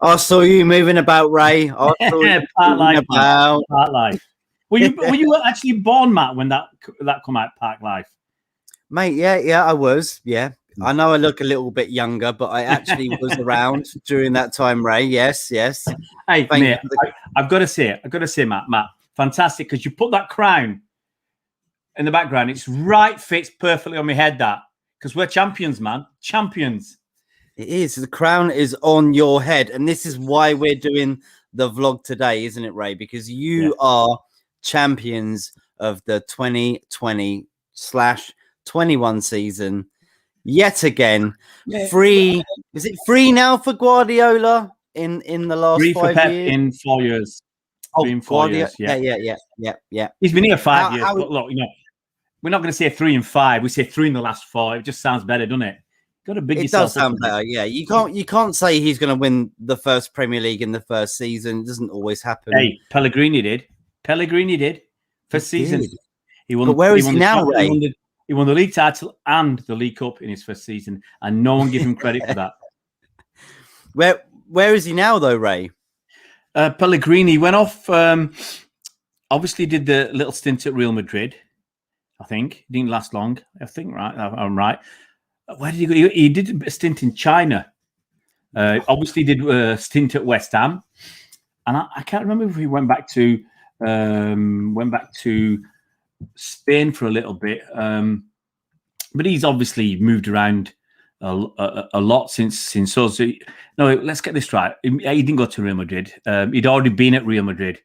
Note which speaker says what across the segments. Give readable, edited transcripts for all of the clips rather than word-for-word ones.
Speaker 1: I saw you moving about, Ray. I saw you
Speaker 2: Park
Speaker 1: moving
Speaker 2: Life,
Speaker 1: about.
Speaker 2: Park Life. Were you actually born, Matt, when that come out, Park Life?
Speaker 1: Mate, yeah, I was. Yeah. I know I look a little bit younger, but I actually was around during that time, Ray. Yes.
Speaker 2: Hey, mate, I've got to say, Matt, fantastic, because you put that crown in the background. It's right, fits perfectly on my head, that, because we're champions, man. Champions.
Speaker 1: It is. The crown is on your head. And this is why we're doing the vlog today, isn't it, Ray? Because you are champions of the 2020/21 season. Yet again, free. Is it free now for Guardiola in the last
Speaker 2: free for
Speaker 1: 5
Speaker 2: Pep
Speaker 1: years?
Speaker 2: in 4 years.
Speaker 1: Oh,
Speaker 2: 3 and 4 years.
Speaker 1: Yeah.
Speaker 2: He's been here 5 years, but look, we're not going to say 3 and 5. We say 3 in the last 4. It just sounds better, doesn't it? Got to big
Speaker 1: it
Speaker 2: yourself
Speaker 1: does sound
Speaker 2: up
Speaker 1: better. Yeah, you can't say he's going to win the first Premier League in the first season. It doesn't always happen.
Speaker 2: Hey, Pellegrini did. First season. He won.
Speaker 1: But where is he now, Ray?
Speaker 2: He won the league title and the League Cup in his first season, and no one gave him credit for that.
Speaker 1: Where is he now, though, Ray?
Speaker 2: Pellegrini went off. Obviously, did the little stint at Real Madrid. I think it didn't last long. I think I'm right. Where did he go? He did a stint in China. Obviously, did a stint at West Ham, and I can't remember if he went back to Spain for a little bit. But he's obviously moved around a lot since. So no, let's get this right. He didn't go to Real Madrid. He'd already been at Real Madrid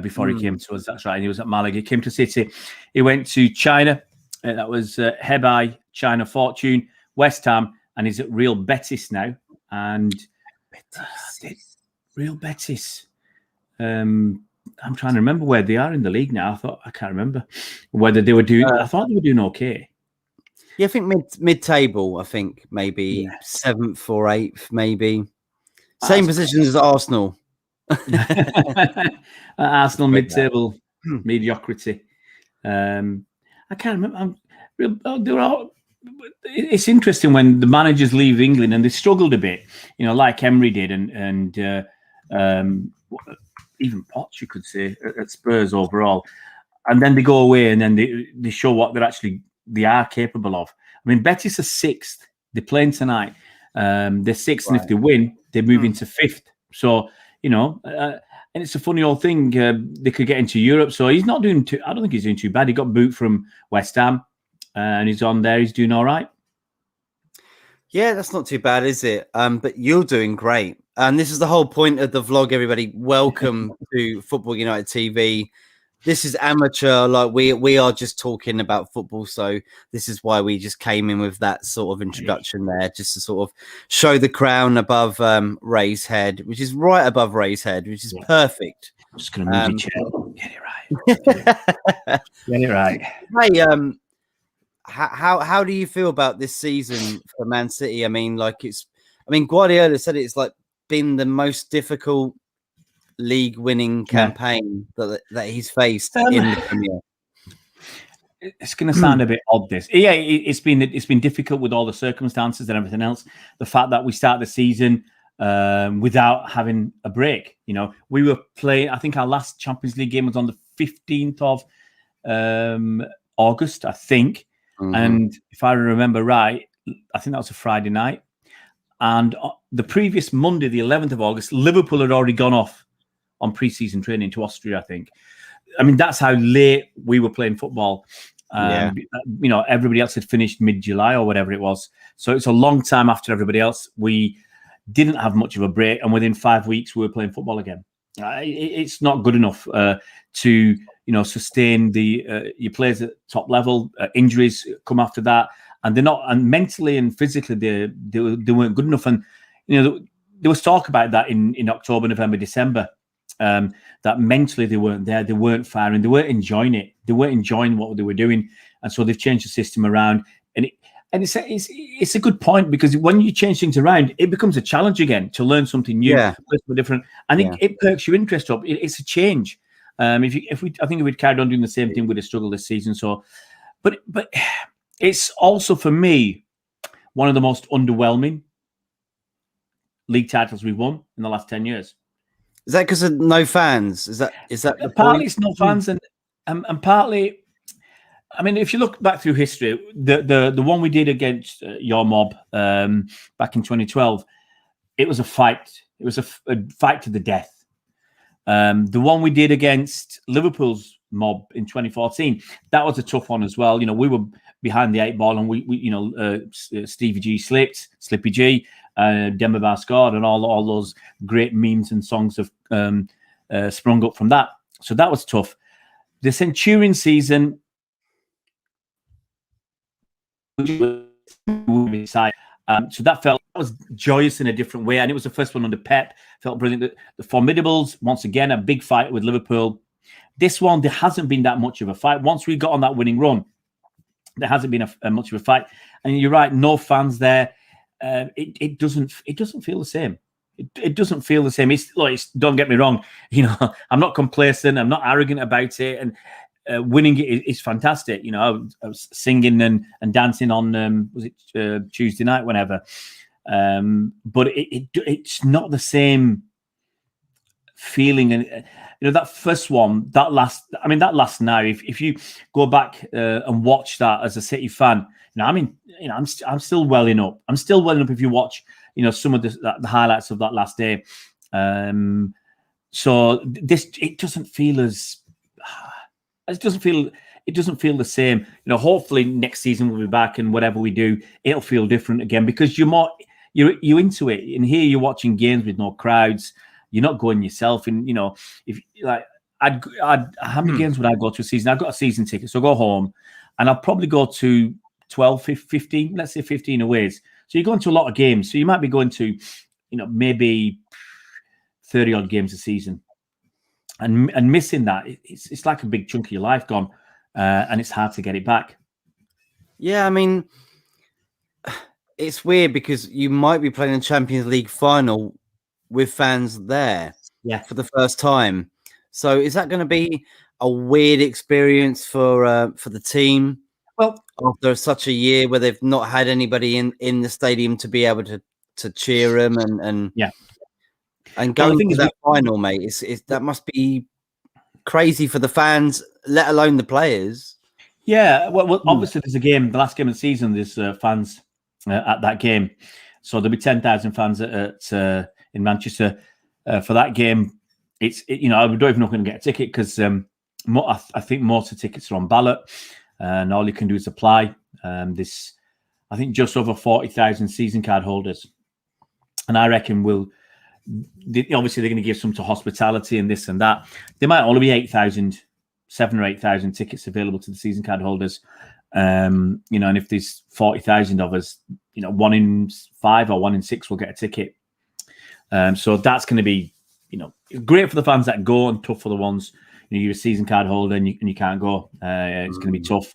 Speaker 2: before he came to us. That's right. And he was at Malaga. He came to City. He went to China. That was Hebei, China Fortune, West Ham, and he's at Real Betis now. And Real Betis. I'm trying to remember where they are in the league now. I can't remember whether they were doing. I thought they were doing okay.
Speaker 1: Yeah, I think mid-table. I think maybe 7th or 8th, maybe. Same position as Arsenal.
Speaker 2: Arsenal mid-table mediocrity. I can't remember. It's interesting when the managers leave England and they struggled a bit, like Emery did, and even Poch, you could say, at Spurs overall, and then they go away and then they show what they are capable of. I mean, Betis are 6th. They're playing tonight. They're 6th, and if they win, they move into 5th. So and it's a funny old thing. They could get into Europe. So he's not doing too. I don't think he's doing too bad. He got boot from West Ham, and he's on there. He's doing all right.
Speaker 1: Yeah, that's not too bad, is it? But you're doing great. And this is the whole point of the vlog, everybody. Welcome to Football United TV. This is amateur. Like we are just talking about football. So this is why we just came in with that sort of introduction there, just to sort of show the crown above Ray's head, which is right above Ray's head, which is perfect.
Speaker 2: I'm just going to move your chair. Get it right. Get it right.
Speaker 1: Hey, how do you feel about this season for Man City? I mean, Guardiola said it's like been the most difficult league-winning campaign that he's faced in the Premier.
Speaker 2: It's going to sound a bit odd. It's been difficult with all the circumstances and everything else. The fact that we start the season without having a break. We were playing. I think our last Champions League game was on the 15th of August, I think. And if I remember right, I think that was a Friday night. And the previous Monday, the 11th of August, Liverpool had already gone off on pre-season training to Austria, I think. I mean, that's how late we were playing football. Everybody else had finished mid-July or whatever it was. So it's a long time after everybody else. We didn't have much of a break. And within 5 weeks, we were playing football again. It's not good enough to sustain your players at top level. Injuries come after that, and they're not. And mentally and physically, they weren't good enough. And there was talk about that in October, November, December. That mentally they weren't there. They weren't firing. They weren't enjoying it. They weren't enjoying what they were doing, and so they've changed the system around. And it's a good point, because when you change things around, it becomes a challenge again to learn something new, something different, and it perks your interest up. It's a change. I think if we'd carried on doing the same thing, we'd have struggled this season. So, but it's also for me one of the most underwhelming league titles we've won in the last 10 years.
Speaker 1: Is that because of no fans? Is that the
Speaker 2: partly
Speaker 1: point?
Speaker 2: it's no fans, and partly, I mean, if you look back through history, the one we did against your mob back in 2012, it was a fight. It was a fight to the death. The one we did against Liverpool's mob in 2014, that was a tough one as well. You know, we were behind the 8 ball, and we Stevie G slipped, Slippy G, Demba Ba scored, and all those great memes and songs have sprung up from that. So that was tough. The Centurion season, so that was joyous in a different way, and it was the first one under Pep. Felt brilliant. The Formidables, once again, a big fight with Liverpool. This one, there hasn't been that much of a fight. Once we got on that winning run, there hasn't been a much of a fight. And you're right, no fans there. It doesn't feel the same. It doesn't feel the same. Don't get me wrong. You know, I'm not complacent. I'm not arrogant about it. And winning it is fantastic. You know, I was singing and dancing on was it Tuesday night, whenever. But it's not the same feeling. And you know, that first one, that last night. If you go back and watch that as a City fan, you know, I mean, you know, I'm still welling up. I'm still welling up if you watch, you know, some of the highlights of that last day. So it doesn't feel as. It doesn't feel the same. You know, hopefully next season we'll be back, and whatever we do, it'll feel different again, because you're into it. And here you're watching games with no crowds. You're not going yourself. And you know, if like how many games would I go to a season? I've got a season ticket, so I go home, and I'll probably go to 12, 15, let's say 15 aways. So you're going to a lot of games. So you might be going to, you know, maybe 30 odd games a season. And missing that, it's like a big chunk of your life gone, and it's hard to get it back.
Speaker 1: Yeah, I mean, it's weird because you might be playing a Champions League final with fans there, for the first time. So is that going to be a weird experience for the team?
Speaker 2: Well,
Speaker 1: after such a year where they've not had anybody in the stadium to be able to cheer them and going to that final, mate, that must be crazy for the fans, let alone the players.
Speaker 2: Yeah, well, obviously there's a game, the last game of the season. There's fans at that game, so there'll be 10,000 fans in Manchester for that game. You know, I don't even know if I'm going to get a ticket because I think most of the tickets are on ballot, and all you can do is apply. I think just over 40,000 season card holders, and I reckon obviously they're going to give some to hospitality and this and that. There might only be 7,000 or 8,000 tickets available to the season card holders. You know, and if there's 40,000 of us, you know, 1 in 5 or 1 in 6 will get a ticket. So that's going to be, you know, great for the fans that go, and tough for the ones, you know, you're a season card holder and you can't go. It's going to be tough.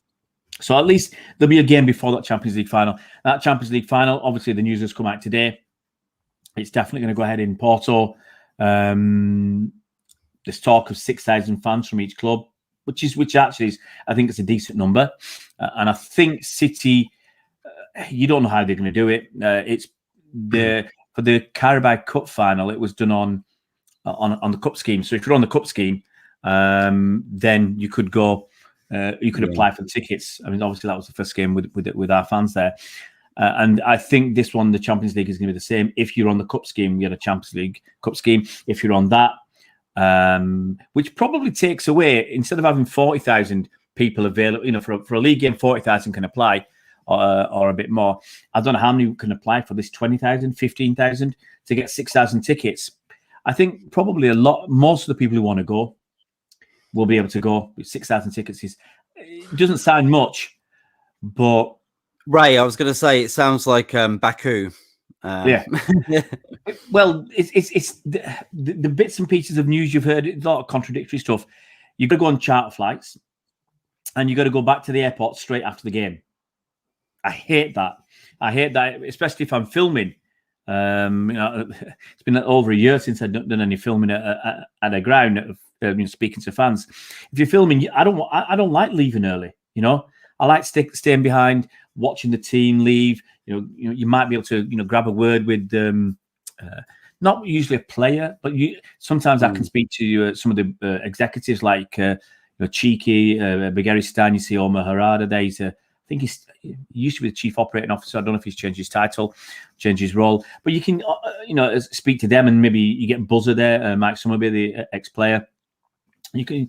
Speaker 2: So at least there'll be a game before that Champions League final. That Champions League final, obviously the news has come out today. It's definitely going to go ahead in Porto. There's talk of 6,000 fans from each club, which actually is, I think it's a decent number. And I think City, you don't know how they're going to do it. For the Carabao Cup final, it was done on the cup scheme. So if you're on the cup scheme, then you could go. You could apply for the tickets. I mean, obviously that was the first game with our fans there. And I think this one, the Champions League, is going to be the same. If you're on the cup scheme, we had a Champions League cup scheme. If you're on that, which probably takes away, instead of having 40,000 people available, you know, for a league game, 40,000 can apply, or a bit more. I don't know how many can apply for this 20,000, 15,000 to get 6,000 tickets. I think probably most of the people who want to go will be able to go. 6,000 tickets it doesn't sound much, but
Speaker 1: Ray, I was going to say it sounds like Baku.
Speaker 2: Yeah. Well, it's the bits and pieces of news you've heard. A lot of contradictory stuff. You've got to go on charter flights, and you got to go back to the airport straight after the game. I hate that. Especially if I'm filming. You know, it's been over a year since I've done any filming at a ground. Speaking to fans. If you're filming, I don't like leaving early. You know, I like staying behind, watching the team leave. You know, you might be able to, you know, grab a word with not usually a player, but sometimes I can speak to some of the executives like Cheeky, Begiristain. You see Omar Harada there. I think he used to be the chief operating officer. I don't know if he's changed his title, changed his role, but you can, speak to them, and maybe you get Buzzer there, Mike Summerby, the ex-player. You can,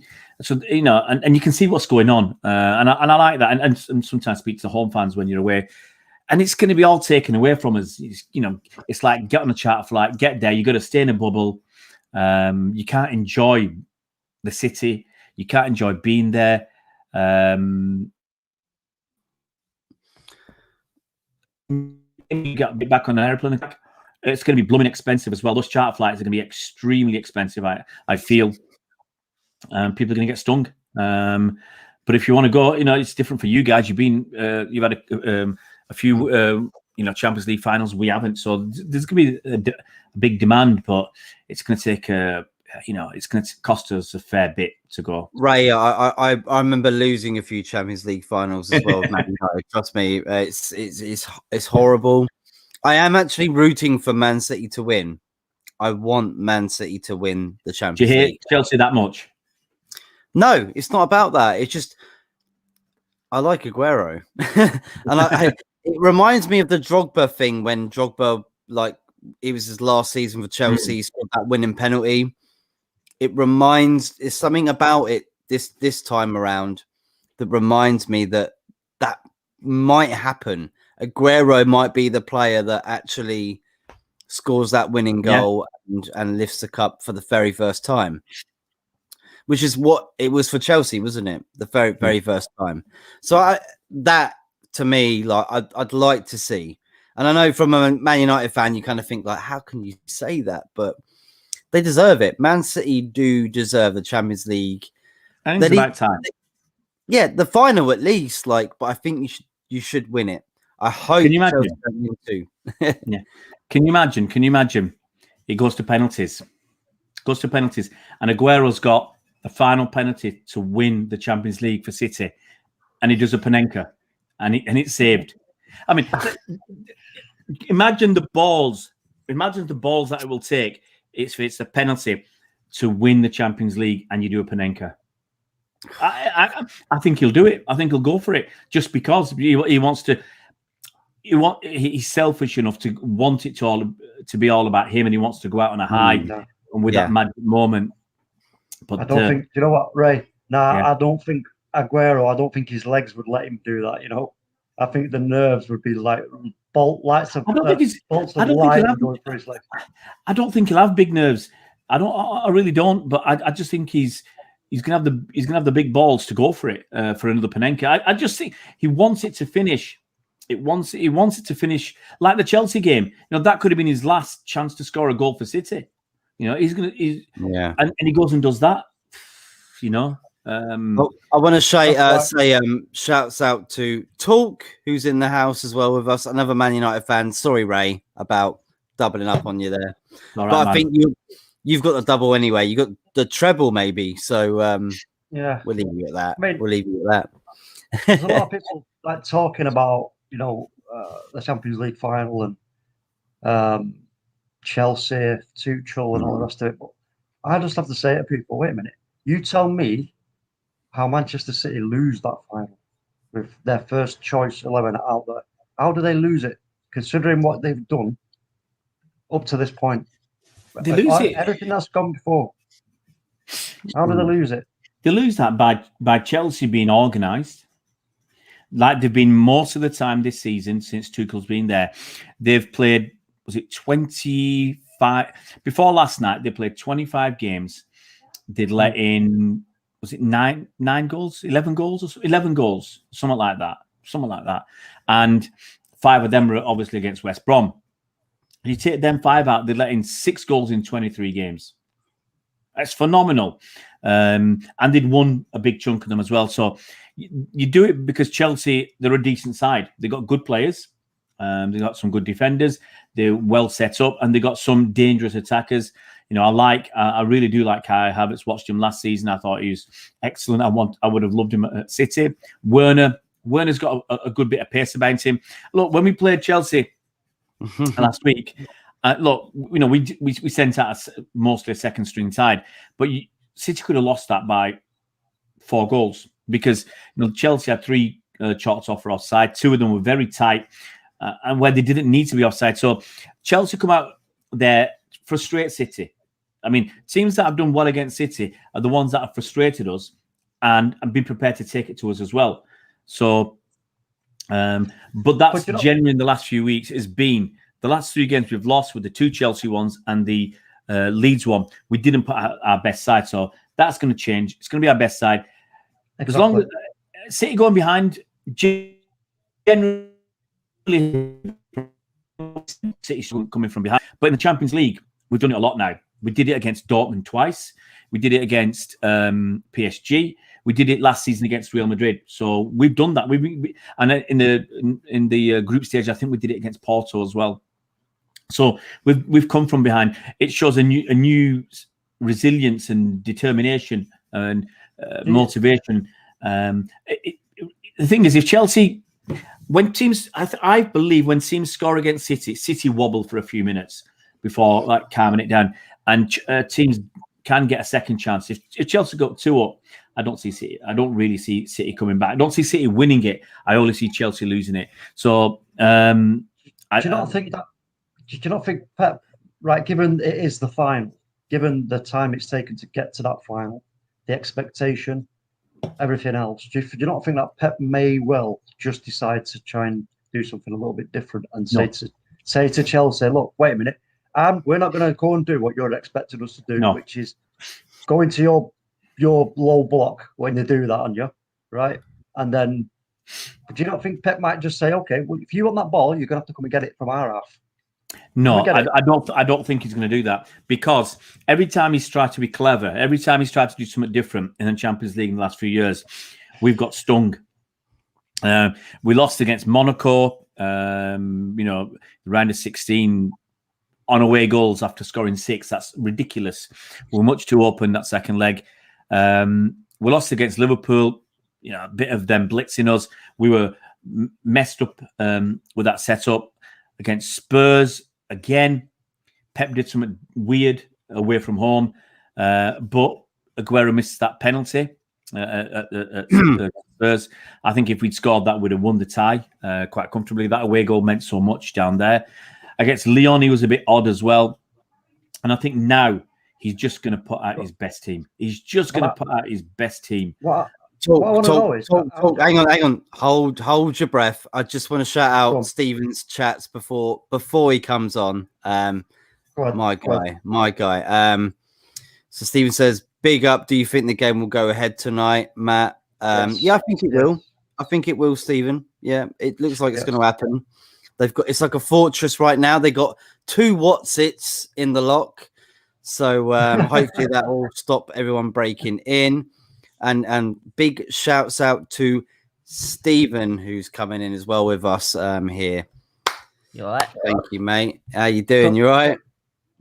Speaker 2: and you can see what's going on, and I like that, and sometimes speak to the home fans when you're away, and it's going to be all taken away from us. It's like get on a charter flight, get there. You got to stay in a bubble. You can't enjoy the city. You can't enjoy being there. You got to be back on an airplane. It's going to be blooming expensive as well. Those charter flights are going to be extremely expensive. I feel people are going to get stung. But if you want to go, it's different for you guys. You've had a few, Champions League finals. We haven't, so there's going to be a big demand. But it's going to take it's going to cost us a fair bit to go.
Speaker 1: Ray, I remember losing a few Champions League finals as well. Trust me, it's horrible. I am actually rooting for Man City to win. I want Man City to win the Champions League.
Speaker 2: Do you hate Chelsea that much?
Speaker 1: No, it's not about that. It's just I like Aguero, and it reminds me of the Drogba thing when Drogba, it was his last season for Chelsea, scored that winning penalty. It's something about it this time around that reminds me that might happen. Aguero might be the player that actually scores that winning goal and lifts the cup for the very first time, which is what it was for Chelsea, wasn't it? The very, very first time. So that to me, I'd like to see. And I know from a Man United fan, you kind of think how can you say that? But they deserve it. Man City do deserve the Champions League.
Speaker 2: And it's about time.
Speaker 1: Yeah, the final at least. But I think you should win it. I hope.
Speaker 2: Can you imagine?
Speaker 1: Chelsea win too.
Speaker 2: Yeah. Can you imagine? It goes to penalties. And Aguero's got the final penalty to win the Champions League for City, and he does a Panenka, and it's saved. I mean, imagine the balls. Imagine the balls that it will take. It's a penalty to win the Champions League, and you do a Panenka. I think he'll do it. I think he'll go for it just because he wants to. He's selfish enough to want it to be all about him, and he wants to go out on a high and with that magic moment. But
Speaker 3: I don't think. You know what, Ray? I don't think Aguero. I don't think his legs would let him do that. I think the nerves would be like bolts of light going through his legs.
Speaker 2: I don't think he'll have big nerves. I really don't. But I just think he's gonna have the big balls to go for it for another Panenka. I just think he wants it to finish. He wants it to finish like the Chelsea game. That could have been his last chance to score a goal for City. And he goes and does that.
Speaker 1: I want to say shouts out to Talk, who's in the house as well with us. Another Man United fan. Sorry, Ray, about doubling up on you there.
Speaker 2: All right,
Speaker 1: but I think you've got the double anyway. You got the treble maybe. So we'll leave you at that. We'll leave you at that.
Speaker 3: There's a lot of people talking about the Champions League final and Chelsea, Tuchel, and all the rest of it. But I just have to say to people, wait a minute. You tell me how Manchester City lose that final with their first choice 11 out there. How do they lose it, considering what they've done up to this point?
Speaker 2: They lose it.
Speaker 3: Everything that's gone before. How do they lose it?
Speaker 2: They lose that by Chelsea being organised, like they've been most of the time this season since Tuchel's been there. They've played, was it 25? Before last night, they played 25 games. They'd let in, was it nine goals, 11 goals, 11 goals, something like that. And 5 of them were obviously against West Brom. And you take them 5 out, they let in 6 goals in 23 games. That's phenomenal. And they'd won a big chunk of them as well. So you do it because Chelsea, they're a decent side. They've got good players. They've got some good defenders. They're well set up, and they got some dangerous attackers. I really do like Kai Havertz. Watched him last season. I thought he was excellent. I would have loved him at City. Werner's got a good bit of pace about him. Look, when we played Chelsea last week, look, we sent out mostly a second string side, but City could have lost that by 4 goals because Chelsea had 3 shots off for offside. 2 of them were very tight, and where they didn't need to be offside. So Chelsea come out there, frustrate City. I mean, teams that have done well against City are the ones that have frustrated us and been prepared to take it to us as well. So, but that's genuine. The last few weeks has been the last 3 games we've lost with the 2 Chelsea ones and the Leeds one. We didn't put our best side, so that's going to change. It's going to be our best side. Exactly. As long as City going behind, generally City's coming from behind. But in the Champions League, we've done it a lot now. We did it against Dortmund twice. We did it against PSG. We did it last season against Real Madrid. So we've done that. And in the group stage, I think we did it against Porto as well. So we've come from behind. It shows a new resilience and determination and motivation. The thing is, if Chelsea, when teams, I believe when teams score against City wobble for a few minutes before calming it down, and teams can get a second chance. If Chelsea got 2-up, I don't see City. I don't really see City coming back. I don't see City winning it. I only see Chelsea losing it. So, do
Speaker 3: you not think Pep, right? Given it is the final, given the time it's taken to get to that final, the expectation, everything else, do you not think that Pep may well just decide to try and do something a little bit different and say to Chelsea, look, wait a minute. We're not going to go and do what you're expecting us to do, which is go into your low block when they do that on you, right? And then, do you not think Pep might just say, okay, well, if you want that ball, you're going to have to come and get it from our half?
Speaker 2: No, I don't think he's going to do that, because every time he's tried to be clever, every time he's tried to do something different in the Champions League in the last few years, we've got stung. We lost against Monaco, round of 16 on away goals after scoring 6. That's ridiculous. We're much too open that second leg. We lost against Liverpool, a bit of them blitzing us. We were messed up with that setup. Against Spurs, again, Pep did something weird away from home, but Aguero missed that penalty at Spurs. I think if we'd scored that, we'd have won the tie quite comfortably. That away goal meant so much down there. Against Lyon, he was a bit odd as well. And I think now he's just going to put out his best team. He's just going to put out his best team.
Speaker 1: Hang on. Hold your breath. I just want to shout out Stephen's chats before he comes on. My guy. So Stephen says, big up. Do you think the game will go ahead tonight, Matt? Yeah, I think it will. I think it will, Stephen. Yeah, it looks like it's going to happen. It's like a fortress right now. They got 2 Watsits in the lock. So hopefully that will stop everyone breaking in. And big shouts out to Stephen, who's coming in as well with us here.
Speaker 4: You all right?
Speaker 1: Thank you, mate. How you doing? You all right?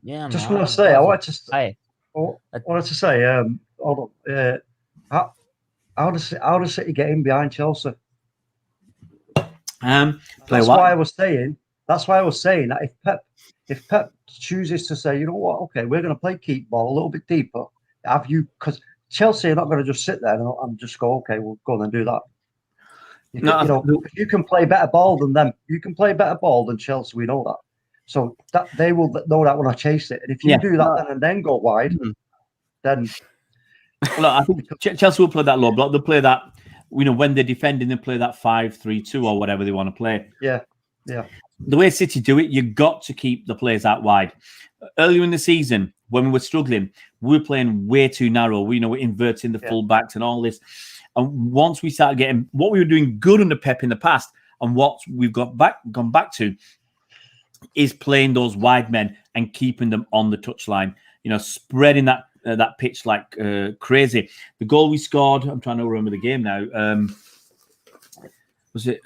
Speaker 4: Yeah,
Speaker 3: just want to say, I wanted to say, hold on. How does City get in behind Chelsea? That's why I was saying that if Pep chooses to say, you know what, okay, we're going to play keep ball a little bit deeper. Because Chelsea are not going to just sit there and just go, okay, we'll go and do that. You can play better ball than them. You can play better ball than Chelsea. We know that. So that they will know that when I chase it. And if you do that and then go wide, then.
Speaker 2: Look, I think Chelsea will play that low block. They'll play that, when they're defending, they play that 5-3-2 or whatever they want to play.
Speaker 3: Yeah.
Speaker 2: The way City do it, you've got to keep the players out wide. Earlier in the season, when we were struggling, we were playing way too narrow. We're inverting the full-backs and all this. And once we started getting what we were doing good under Pep in the past, and what we've gone back to, is playing those wide men and keeping them on the touchline. Spreading that pitch like crazy. The goal we scored, I'm trying to remember the game now. Was it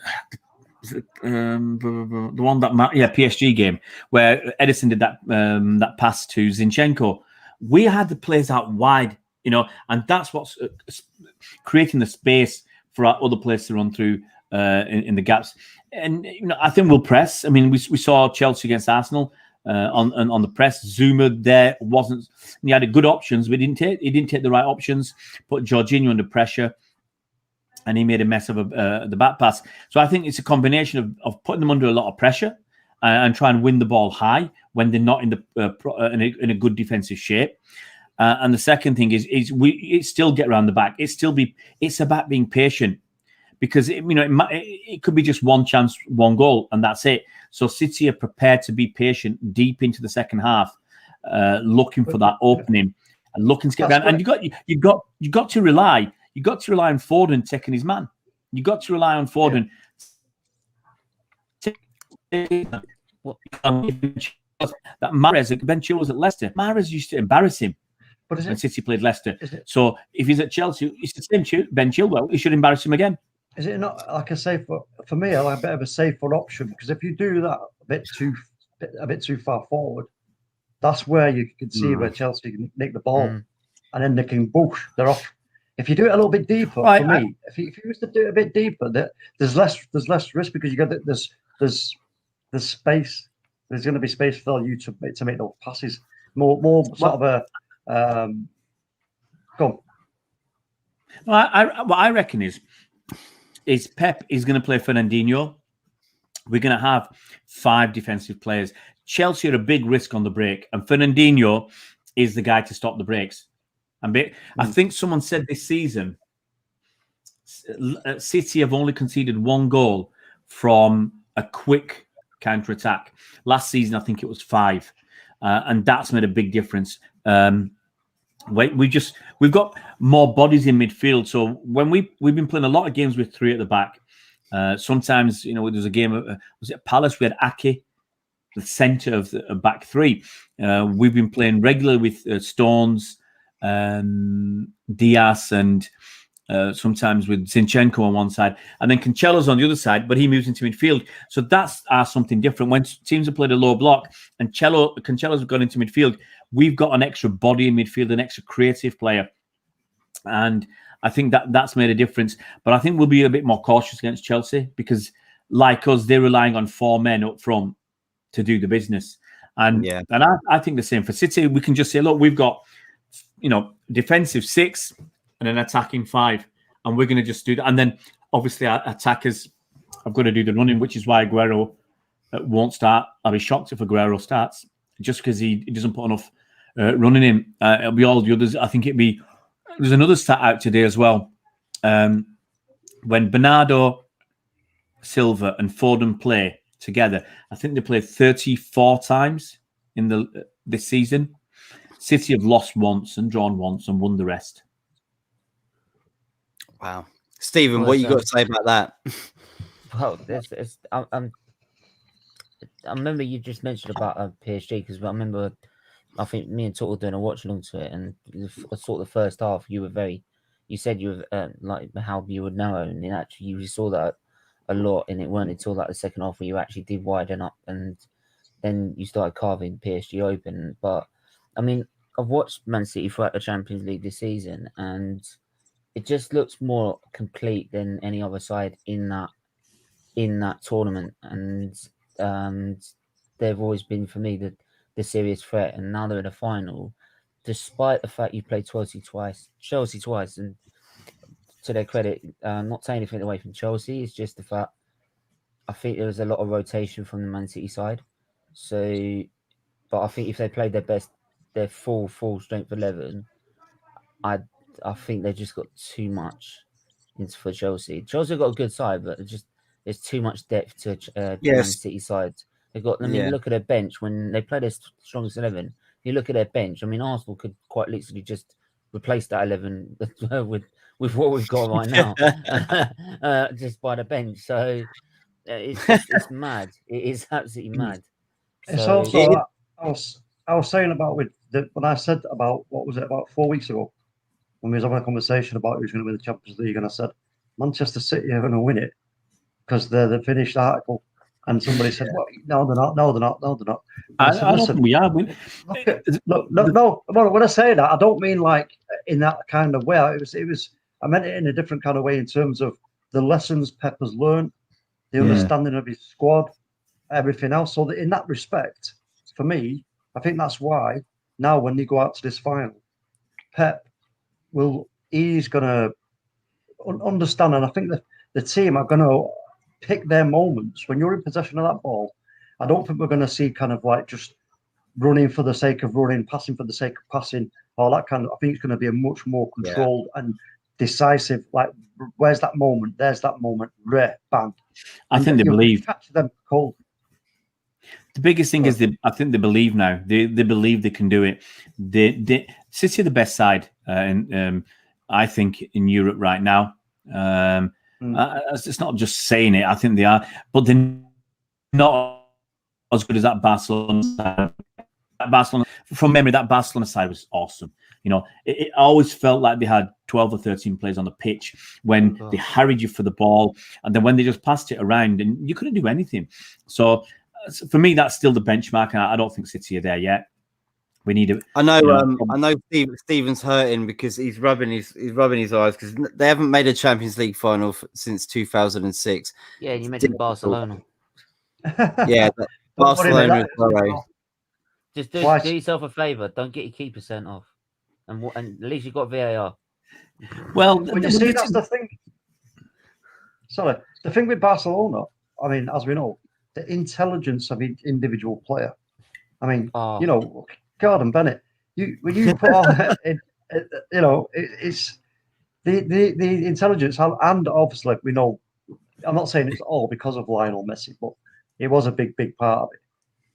Speaker 2: the one that PSG game where Edison did that pass to Zinchenko? We had the players out wide, and that's what's creating the space for our other players to run through in the gaps. And I think we'll press. I mean, we saw Chelsea against Arsenal. on the press. Zuma there wasn't. He had good options, but he didn't take the right options. Put Jorginho under pressure, and he made a mess of the back pass. So I think it's a combination of putting them under a lot of pressure and try and win the ball high when they're not in a good defensive shape. And the second thing is we still get around the back. It's about being patient, because it could be just one chance, one goal, and that's it. So City are prepared to be patient deep into the second half, looking for that opening and looking to get around. And you got to rely on Foden taking his man. You got to rely on Foden. That Mahrez, Ben Chilwell was at Leicester. Mahrez used to embarrass him when City played Leicester. So if he's at Chelsea, it's the same Ben Chilwell. He should embarrass him again.
Speaker 3: Is it not like a safer for me? I like a bit of a safer option, because if you do that a bit too far forward, that's where you can see where Chelsea can nick the ball, and then they can boosh. They're off. If you do it a little bit deeper, for me, if you was to do it a bit deeper, there's less risk, because you got there's space. There's going to be space for you to make those passes. More sort of a go on.
Speaker 2: What I reckon is Pep is going to play Fernandinho. We're going to have 5 defensive players. Chelsea are a big risk on the break, and Fernandinho is the guy to stop the breaks. I think someone said this season, City have only conceded 1 goal from a quick counter-attack. Last season, I think it was 5, and that's made a big difference. We've got more bodies in midfield. So when we've been playing a lot of games with 3 at the back. Sometimes, there's a game, was it Palace? We had Ake, the centre of the back 3. We've been playing regularly with Stones, Diaz, and sometimes with Zinchenko on one side, and then Cancelo's on the other side, but he moves into midfield. So that's something different. When teams have played a low block and Cancelo's gone into midfield, we've got an extra body in midfield, an extra creative player, and I think that's made a difference. But I think we'll be a bit more cautious against Chelsea, because, like us, they're relying on 4 men up front to do the business. And I think the same for City. We can just say, look, we've got defensive 6 and an attacking 5, and we're going to just do that. And then obviously our attackers have got to do the running, which is why Aguero won't start. I'll be shocked if Aguero starts, just because he doesn't put enough running in. It'll be all the others. I think there's another stat out today as well. When Bernardo Silva and Foden play together, I think they played 34 times in this season. City have lost once and drawn once and won the rest.
Speaker 1: Wow. Stephen, what you got to say about that?
Speaker 4: Well, I remember you just mentioned about PSG, because I think me and Tuck were doing a watch along to it, and sort of the first half you said you were like how you would know, and then actually you saw that a lot, and it weren't until like the second half where you actually did widen up, and then you started carving PSG open. But I mean, I've watched Man City throughout the Champions League this season, and it just looks more complete than any other side in that tournament, and they've always been, for me, the serious threat. And now they're in a final, despite the fact you played Chelsea twice, and to their credit, not taking anything away from Chelsea, it's just the fact I think there was a lot of rotation from the Man City side. So, but I think if they played their full strength 11, I think they just got too much for Chelsea. Chelsea got a good side, but there's too much depth to Man City side. They've got. Look at their bench when they play their strongest 11. You look at their bench. I mean, Arsenal could quite literally just replace that 11 with what we've got right now, just by the bench. So it's mad. It is absolutely mad.
Speaker 3: It's also I was saying about when I said about what was it about 4 weeks ago, when we was having a conversation about who's going to win the Champions League, and I said Manchester City are going to win it because they're the finished article, and somebody said, "Well, no, they're not. No, they're not. No, they're not."
Speaker 2: I don't think we are.
Speaker 3: No. When I say that, I don't mean like in that kind of way. It was. I meant it in a different kind of way in terms of the lessons Pep has learned, the understanding of his squad, everything else. So that in that respect, for me, I think that's why now when they go out to this final, Pep he's going to understand, and I think that the team are going to pick their moments when you're in possession of that ball. I don't think we're going to see kind of like just running for the sake of running, passing for the sake of passing, all that kind of. I think it's going to be a much more controlled and decisive. Like, where's that moment? There's that moment. Bang.
Speaker 2: I think they believe.
Speaker 3: Catch them cold.
Speaker 2: The biggest thing is I think they believe now. They believe they can do it. City are the best side, I think, in Europe right now. It's not just saying it. I think they are, but they're not as good as that Barcelona side. From memory, that Barcelona side was awesome. You know, it always felt like they had 12 or 13 players on the pitch when they harried you for the ball, and then when they just passed it around and you couldn't do anything. So for me, that's still the benchmark, and I don't think City are there yet. We need it.
Speaker 1: I know. I know. Steven's hurting because he's rubbing his eyes because they haven't made a Champions League final since 2006.
Speaker 4: Yeah, you mentioned Barcelona.
Speaker 1: Yeah, Barcelona.
Speaker 4: Just do yourself a favour. Don't get your keeper sent off, and at least you've got VAR.
Speaker 2: Well,
Speaker 3: when you see, that's the thing. Sorry, the thing with Barcelona. I mean, as we know, the intelligence of each individual player. I mean, you know, Gordon Bennett. When you put on, you know, it's the intelligence, and obviously we know. I'm not saying it's all because of Lionel Messi, but it was a big part of it.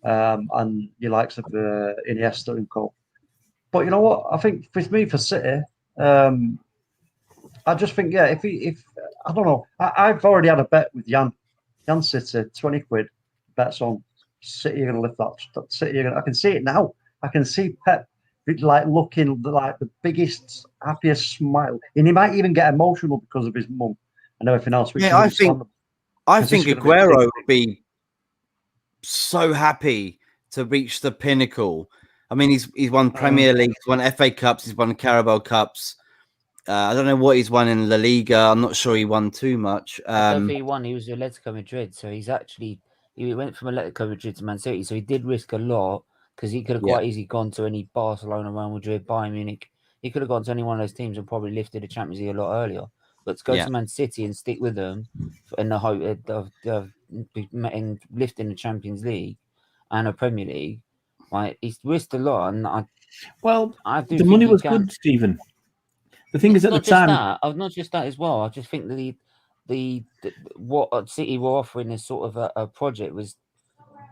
Speaker 3: And your likes of Iniesta and co. But you know what? I think with me for City, I just think if I don't know, I've already had a bet with Jan City, 20 quid bets on City are going to lift that. City are going. I can see it now. I can see Pep like looking like the biggest, happiest smile, and he might even get emotional because of his mum and everything else.
Speaker 1: Yeah, I think Aguero would be so happy to reach the pinnacle. I mean, he's won Premier League, he's won FA Cups, he's won Carabao Cups. I don't know what he's won in La Liga. I'm not sure he won too much.
Speaker 4: I don't think he won. He was Atletico Madrid, so he went from Atletico Madrid to Man City, so he did risk a lot because he could have quite easily gone to any Barcelona, Real Madrid, Bayern Munich. He could have gone to any one of those teams and probably lifted the Champions League a lot earlier. But to go to Man City and stick with them in the hope of lifting the Champions League and a Premier League, like, he's risked a lot. And I do.
Speaker 2: The money was good, Stephen. The thing is, at the time,
Speaker 4: not just that as well. I just think the what City were offering as sort of a project was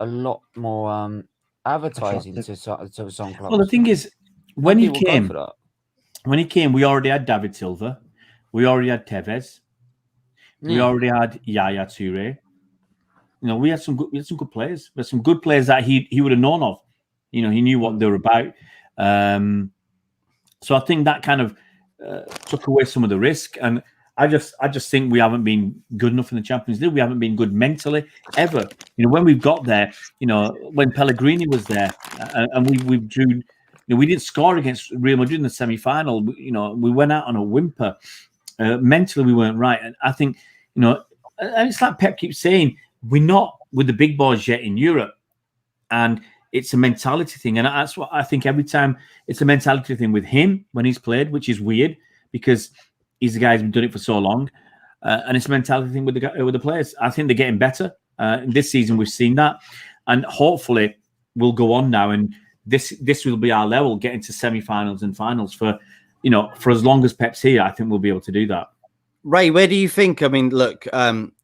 Speaker 4: a lot more advertising to some clubs.
Speaker 2: Well, the thing is, when he came, we already had David Silva, we already had Tevez, we already had Yaya Toure. You know, we had some good players. We had some good players that he would have known of. You know, he knew what they were about. So I think that kind of took away some of the risk. And I just think we haven't been good enough in the Champions League. We haven't been good mentally ever. You know, when we've got there, you know, when Pellegrini was there, and we drew. You know, we didn't score against Real Madrid in the semi-final. You know, we went out on a whimper. Mentally, we weren't right. And I think, you know, and it's like Pep keeps saying, we're not with the big boys yet in Europe. And it's a mentality thing. And that's what I think every time it's a mentality thing with him when he's played, which is weird because he's the guy who's been doing it for so long. And it's a mentality thing with the players. I think they're getting better. This season, we've seen that. And hopefully, we'll go on now. And this will be our level, getting to semi-finals and finals for as long as Pep's here. I think we'll be able to do that.
Speaker 1: Ray, where do you think? I mean, look,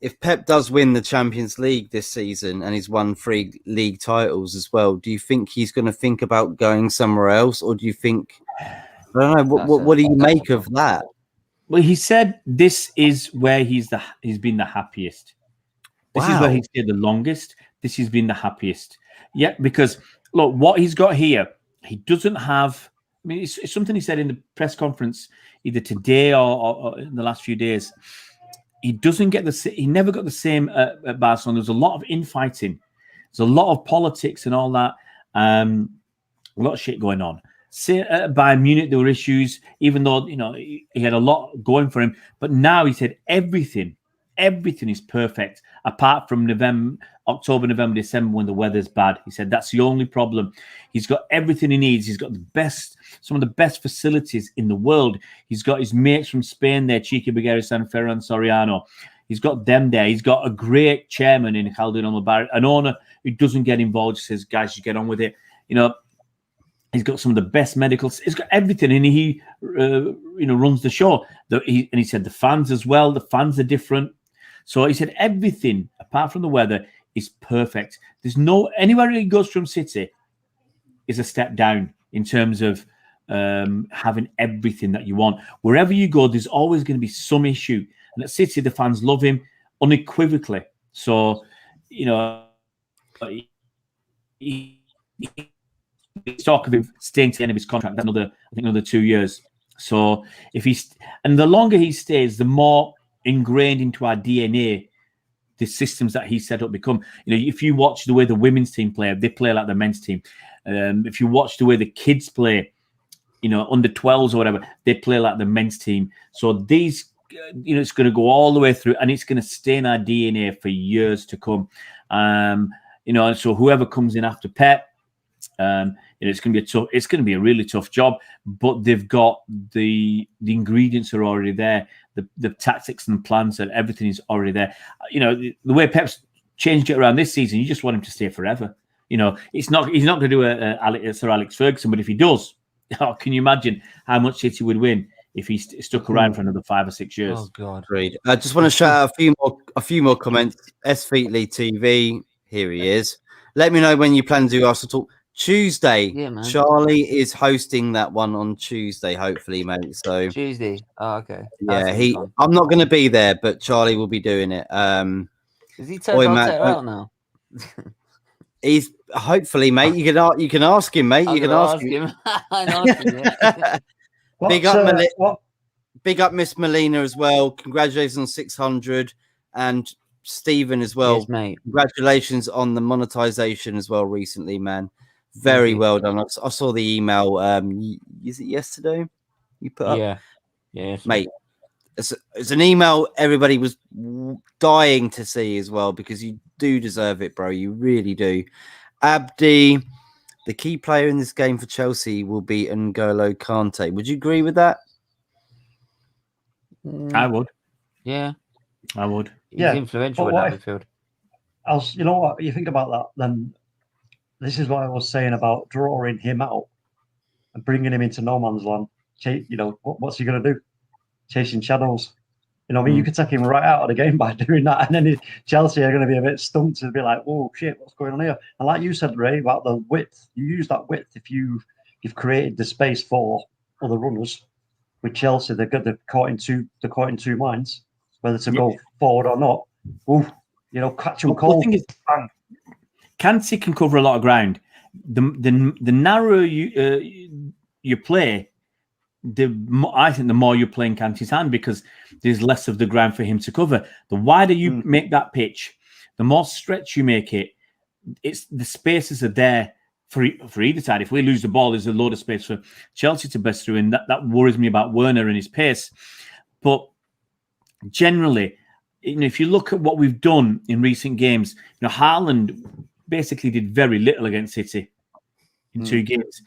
Speaker 1: if Pep does win the Champions League this season and he's won 3 league titles as well, do you think he's going to think about going somewhere else, or do you think? I don't know. What do you make of that?
Speaker 2: Well, he said this is where he's been the happiest. This is where he's stayed the longest. This has been the happiest. Yeah, because look, what he's got here, he doesn't have. I mean, it's something he said in the press conference either today or in the last few days. He doesn't get he never got the same at Barcelona. There's a lot of infighting. There's a lot of politics and all that. A lot of shit going on. At Bayern Munich, there were issues, even though, you know, he had a lot going for him. But now he said everything everything is perfect apart from October, November, December when the weather's bad. He said that's the only problem. He's got everything he needs. He's got some of the best facilities in the world. He's got his mates from Spain there, Chiqui Begueres and Ferran Soriano. He's got them there. He's got a great chairman in Khaldun Al-Mubarak, an owner who doesn't get involved. He says, guys, you get on with it. He's got some of the best medicals. He's got everything, and he, runs the show. And he said the fans as well. The fans are different. So he said everything apart from the weather is perfect. There's anywhere he goes from City is a step down in terms of having everything that you want. Wherever you go, there's always going to be some issue. And at City, the fans love him unequivocally. So, talk of him staying to the end of his contract. That's another 2 years. So and the longer he stays, the more ingrained into our DNA the systems that he set up become. If you watch the way the women's team play, they play like the men's team. If you watch the way the kids play, under 12s or whatever, they play like the men's team. So these, it's going to go all the way through, and it's going to stay in our DNA for years to come. So whoever comes in after Pep, it's going to be a really tough job, but they've got the ingredients are already there. The tactics and plans and everything is already there. The way Pep's changed it around this season, you just want him to stay forever. He's not going to do a Sir Alex Ferguson, but if he does, can you imagine how much City would win if he stuck around for another 5 or 6 years?
Speaker 4: Oh God!
Speaker 1: Agreed. I just want to shout out a few more comments. S. Featley TV, here he is. Let me know when you plan to do Arsenal Talk. Tuesday,
Speaker 5: Yeah, man.
Speaker 1: Charlie is hosting that one on Tuesday, hopefully, mate. So
Speaker 5: Tuesday. Oh, okay.
Speaker 1: yeah, I'm not going to be there, but Charlie will be doing it.
Speaker 5: Is he turned out now?
Speaker 1: He's hopefully, mate. You can ask him, mate. You can ask him. Big up Miss Melina as well. Congratulations on 600, and Stephen as well.
Speaker 5: Yes, mate.
Speaker 1: Congratulations on the monetization as well recently, man. Very well done. I saw the email. Is it yesterday? You put up?
Speaker 4: Yeah,
Speaker 1: mate. It's an email everybody was dying to see as well, because you do deserve it, bro. You really do. Abdi, the key player in this game for Chelsea will be N'Golo Kante. Would you agree with that?
Speaker 2: I would.
Speaker 4: Yeah,
Speaker 2: I would.
Speaker 4: He's influential in that midfield.
Speaker 3: You know what? You think about that, then this is what I was saying about drawing him out and bringing him into no man's land. What's he going to do? Chasing shadows. You could take him right out of the game by doing that, and then Chelsea are going to be a bit stumped and be like, "Oh shit, what's going on here?" And like you said, Ray, about the width, you use that width if you've created the space for other runners. With Chelsea, they're caught in two minds whether to go forward or not. Catch them cold.
Speaker 2: The thing is, Kante can cover a lot of ground. The narrower you play, I think the more you're playing Kante's hand, because there's less of the ground for him to cover. The wider you make that pitch, the more stretch you make it. It's the spaces are there for either side. If we lose the ball, there's a load of space for Chelsea to burst through, and that worries me about Werner and his pace. But generally, if you look at what we've done in recent games, Haaland basically did very little against City in 2 games.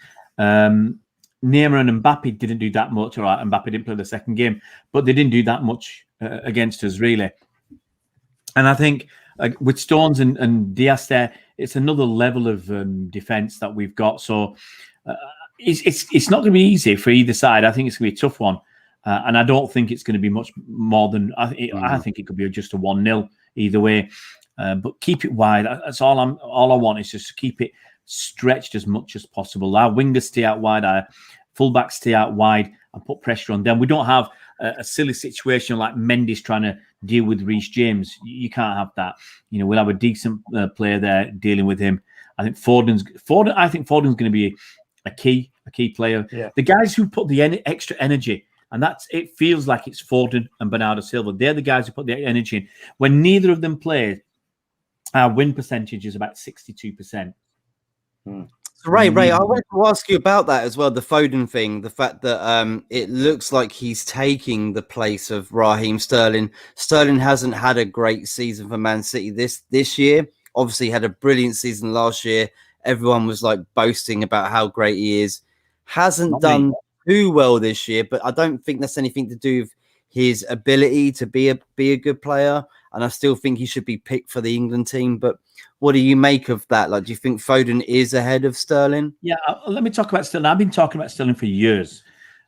Speaker 2: Neymar and Mbappe didn't do that much. All right, Mbappe didn't play the second game, but they didn't do that much against us, really. And I think with Stones and Diaz there, it's another level of defence that we've got. So it's not going to be easy for either side. I think it's going to be a tough one. And I don't think it's going to be much more than... I think it could be just a 1-0 either way. But keep it wide. That's all I want is just to keep it stretched as much as possible. Our wingers stay out wide, our fullbacks stay out wide, and put pressure on them. We don't have a silly situation like Mendy's trying to deal with Reece James. You can't have that. We'll have a decent player there dealing with him. I think Foden's going to be a key player. Yeah. The guys who put the extra energy, and it feels like it's Foden and Bernardo Silva. They're the guys who put the energy in. When neither of them play, our win percentage is about 62%.
Speaker 1: So Ray, I want to ask you about that as well, the Foden thing, the fact that it looks like he's taking the place of Raheem Sterling. Sterling hasn't had a great season for Man City this year. Obviously had a brilliant season last year. Everyone was like boasting about how great he is. Hasn't done too well this year, but I don't think that's anything to do with his ability to be a good player. And I still think he should be picked for the England team. But what do you make of that? Like, do you think Foden is ahead of Sterling?
Speaker 2: Yeah, let me talk about Sterling. I've been talking about Sterling for years.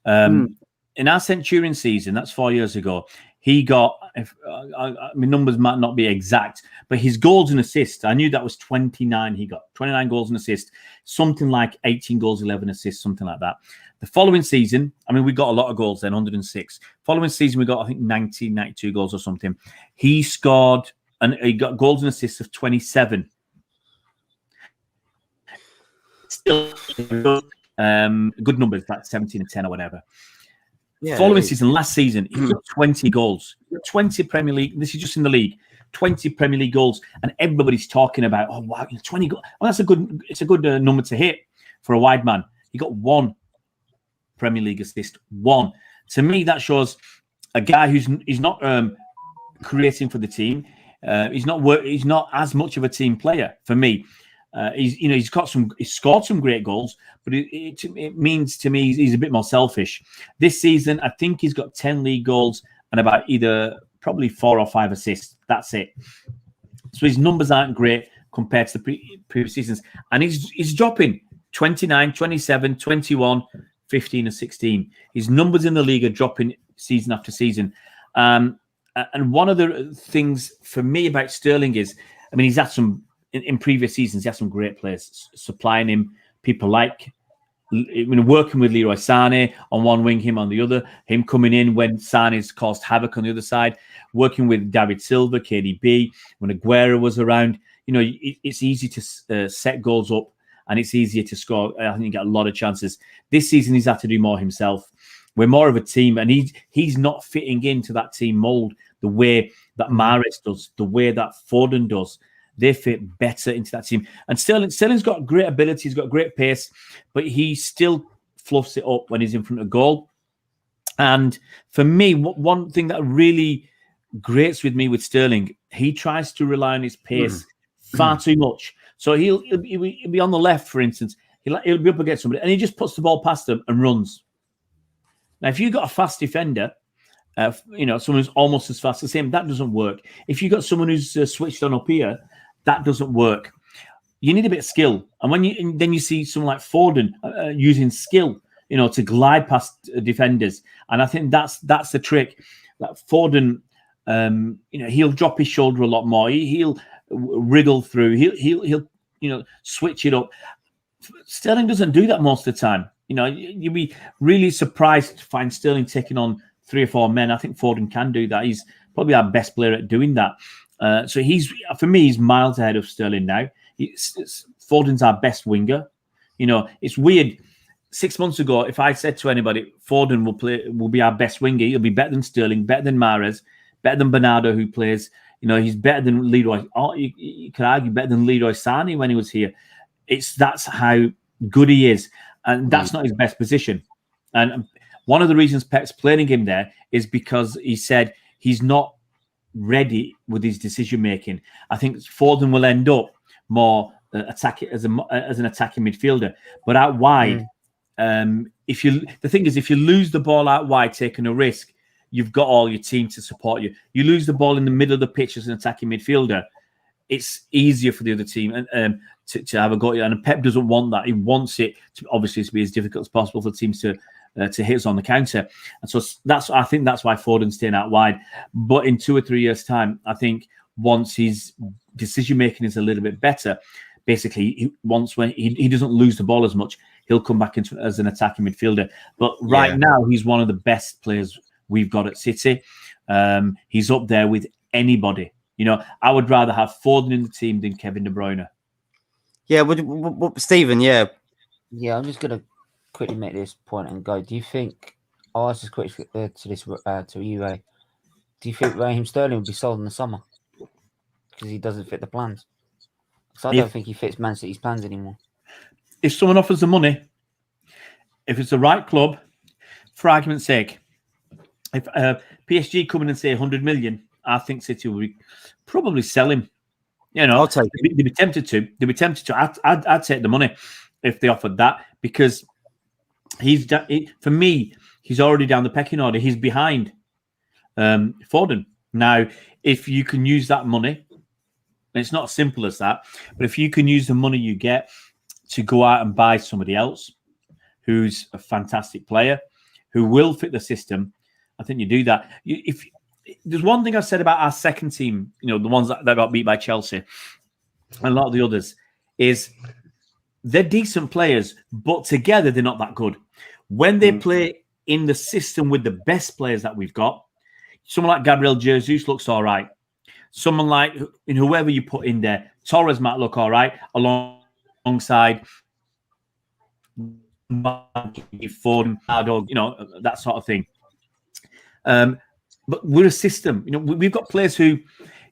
Speaker 2: In our Centurion season, that's 4 years ago, he got, numbers might not be exact, but his goals and assists, I knew that was 29 he got. 29 goals and assists, something like 18 goals, 11 assists, something like that. The following season, we got a lot of goals then, 106. Following season, we got, I think, 90, 92 goals or something. He scored, and he got goals and assists of 27. Still good numbers, like 17 and 10 or whatever. Yeah, following season, last season, he got 20 goals, 20 Premier League. This is just in the league, 20 Premier League goals, and everybody's talking about, oh wow, 20 goals. Well, it's a good number to hit for a wide man. He got one Premier League assist, one. To me, that shows a guy he's not creating for the team. He's not as much of a team player for me. He's scored some great goals, but it means to me he's a bit more selfish. This season, I think he's got 10 league goals and about probably 4 or 5 assists. That's it. So his numbers aren't great compared to the previous seasons, and he's dropping 29, 27, 21, 15, and 16. His numbers in the league are dropping season after season. And one of the things for me about Sterling is, he's had some. In previous seasons, he had some great players supplying him. People like working with Leroy Sané on one wing, him on the other. Him coming in when Sané's caused havoc on the other side. Working with David Silva, KDB, when Aguero was around. It's easy to set goals up, and it's easier to score. I think you get a lot of chances. This season, he's had to do more himself. We're more of a team, and he's not fitting into that team mold the way that Mahrez does, the way that Foden does. They fit better into that team. And Sterling's got great ability. He's got great pace, but he still fluffs it up when he's in front of goal. And for me, one thing that really grates with me with Sterling, he tries to rely on his pace far too much. So he'll be on the left, for instance. He'll be up against somebody, and he just puts the ball past them and runs. Now, if you've got a fast defender, someone who's almost as fast as him, that doesn't work. If you've got someone who's switched on up here, that doesn't work. You need a bit of skill, and then you see someone like Foden using skill, to glide past defenders. And I think that's the trick. Like Foden, he'll drop his shoulder a lot more. He'll wriggle through. He'll switch it up. Sterling doesn't do that most of the time. You'd be really surprised to find Sterling taking on 3 or 4 men. I think Foden can do that. He's probably our best player at doing that. So for me, he's miles ahead of Sterling now. Foden's our best winger. It's weird. 6 months ago, if I said to anybody, Foden will be our best winger, he'll be better than Sterling, better than Mahrez, better than Bernardo, who plays. He's better than Leroy. You could argue better than Leroy Sané when he was here. That's how good he is, and that's not his best position. And one of the reasons Pep's playing him there is because he said he's not ready with his decision making. I think Foden will end up more attacking as an attacking midfielder, but out wide. The thing is, if you lose the ball out wide, taking a risk, you've got all your team to support you. You lose the ball in the middle of the pitch as an attacking midfielder, it's easier for the other team to have a go at you. And Pep doesn't want that. He wants it to be as difficult as possible for teams to hit us on the counter. And so I think that's why Foden's staying out wide. But in 2 or 3 years' time, I think once his decision making is a little bit better, basically when he doesn't lose the ball as much, he'll come back into as an attacking midfielder. But right now, he's one of the best players we've got at City. He's up there with anybody. I would rather have Foden in the team than Kevin De Bruyne.
Speaker 1: Yeah, Stephen, yeah.
Speaker 4: Yeah, I'm just going to quickly make this point and go. Do you think, I'll ask this quickly to you, Ray. Do you think Raheem Sterling will be sold in the summer? Because he doesn't fit the plans. Because I don't think he fits Man City's plans anymore.
Speaker 2: if someone offers the money, if it's the right club, for argument's sake, if PSG come in and say 100 million, I think City will probably sell him. You know,
Speaker 1: I'll take it.
Speaker 2: they'd be tempted to. They'd be tempted to. I'd take the money if they offered that, because for me, he's already down the pecking order. He's behind Foden. Now, if you can use that money, it's not as simple as that, but if you can use the money you get to go out and buy somebody else who's a fantastic player, who will fit the system, I think you do that. If there's one thing I've said about our second team, you know, the ones that got beat by Chelsea and a lot of the others, is they're decent players, but together they're not that good. When they play in the system with the best players that we've got, someone like Gabriel Jesus looks all right. Someone like whoever you put in there, Torres might look all right alongside Foden, you know, that sort of thing. But we're a system. You know, we've got players who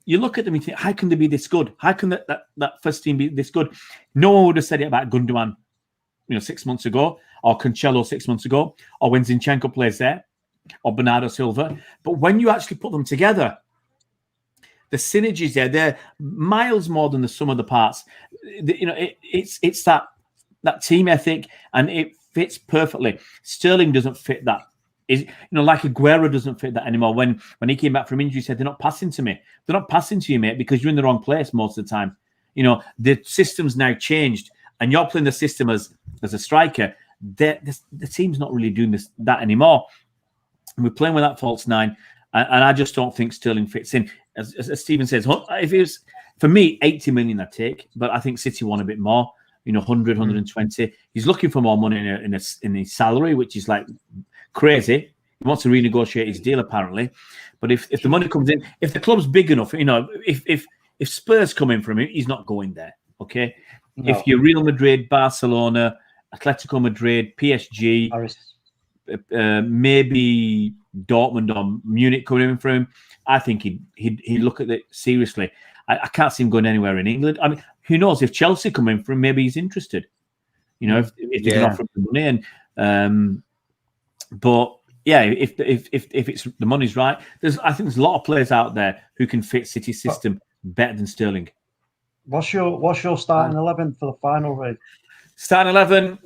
Speaker 2: you look at them and think, how can they be this good? How can that first team be this good? No one would have said it about Gundogan, 6 months ago, or Cancelo 6 months ago, or when Zinchenko plays there, or Bernardo Silva. But when you actually put them together, the synergies there, they're miles more than the sum of the parts. It's that team ethic, and it fits perfectly. Sterling doesn't fit that. Like Aguero doesn't fit that anymore. When he came back from injury, he said, they're not passing to me. They're not passing to you, mate, because you're in the wrong place most of the time. The system's now changed, and you're playing the system as a striker. The team's not really doing that anymore. And we're playing with that false nine, and I just don't think Sterling fits in. As Stephen says, if it was, for me, 80 million I'd take, but I think City want a bit more, 100, 120. He's looking for more money in his salary, which is like crazy. He wants to renegotiate his deal, apparently. But if the money comes in, if the club's big enough, if Spurs come in from him, he's not going there, okay? No. If you're Real Madrid, Barcelona, Atletico Madrid, PSG, maybe Dortmund or Munich coming in for him, I think he'd look at it seriously. I can't see him going anywhere in England. I mean, who knows? If Chelsea come in for him, maybe he's interested. If they can offer him the money. But yeah, if it's the money's right, I think there's a lot of players out there who can fit City's system better than Sterling.
Speaker 3: What's your starting 11 for the final, Ray?
Speaker 2: Starting 11,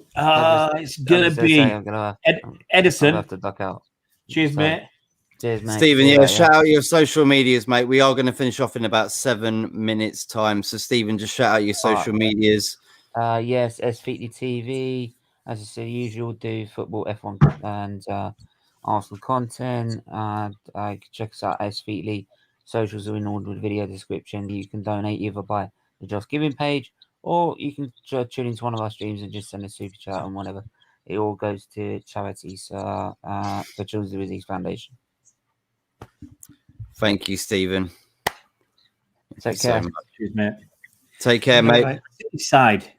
Speaker 2: it's gonna be Edison.
Speaker 5: I'll have to duck out.
Speaker 2: Cheers, mate.
Speaker 5: Cheers, mate.
Speaker 1: Stephen, shout out your social medias, mate. We are going to finish off in about 7 minutes' time. So, Stephen, just shout out your social medias.
Speaker 4: Yes, SFeetly TV. As I said, usual, do football, F1, and Arsenal content. Check us out, SFeetly. Socials are in order with video description. You can donate either by the Just Giving page, or you can tune into one of our streams and just send a super chat and whatever. It all goes to charities for Children's Disease Foundation.
Speaker 1: Thank you, Stephen.
Speaker 4: Take care.
Speaker 2: Cheers, mate.
Speaker 1: Take care, mate.
Speaker 2: Side.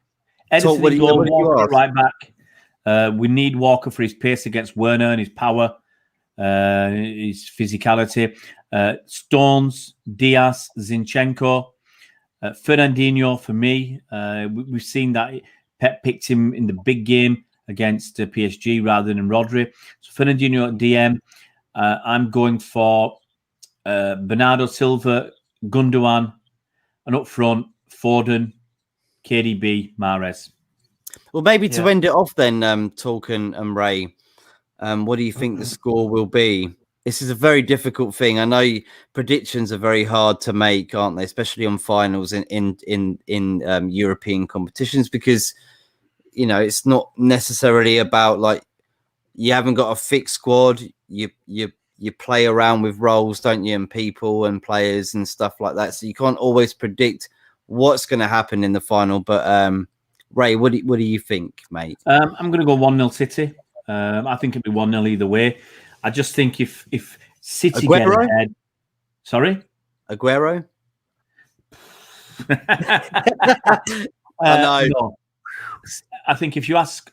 Speaker 2: Edison Walker right back. We need Walker for his pace against Werner and his power, his physicality. Stones, Diaz, Zinchenko, Fernandinho for me. We've seen that Pep picked him in the big game against PSG rather than Rodri. So Fernandinho at DM. I'm going for Bernardo Silva, Gundogan, and up front, Foden, KDB, Mahrez.
Speaker 1: Well, maybe to end it off then, Torkin and Ray, what do you think the score will be? This is a very difficult thing. I know predictions are very hard to make, aren't they? Especially on finals in European competitions, because it's not necessarily about like you haven't got a fixed squad. You play around with roles, don't you, and people and players and stuff like that. So you can't always predict what's going to happen in the final. But Ray, what do you think, mate?
Speaker 2: I'm going to go 1-0 City. I think it'll be 1-0 either way. I just think if City get ahead, sorry,
Speaker 1: Aguero.
Speaker 2: I know. No. I think if you ask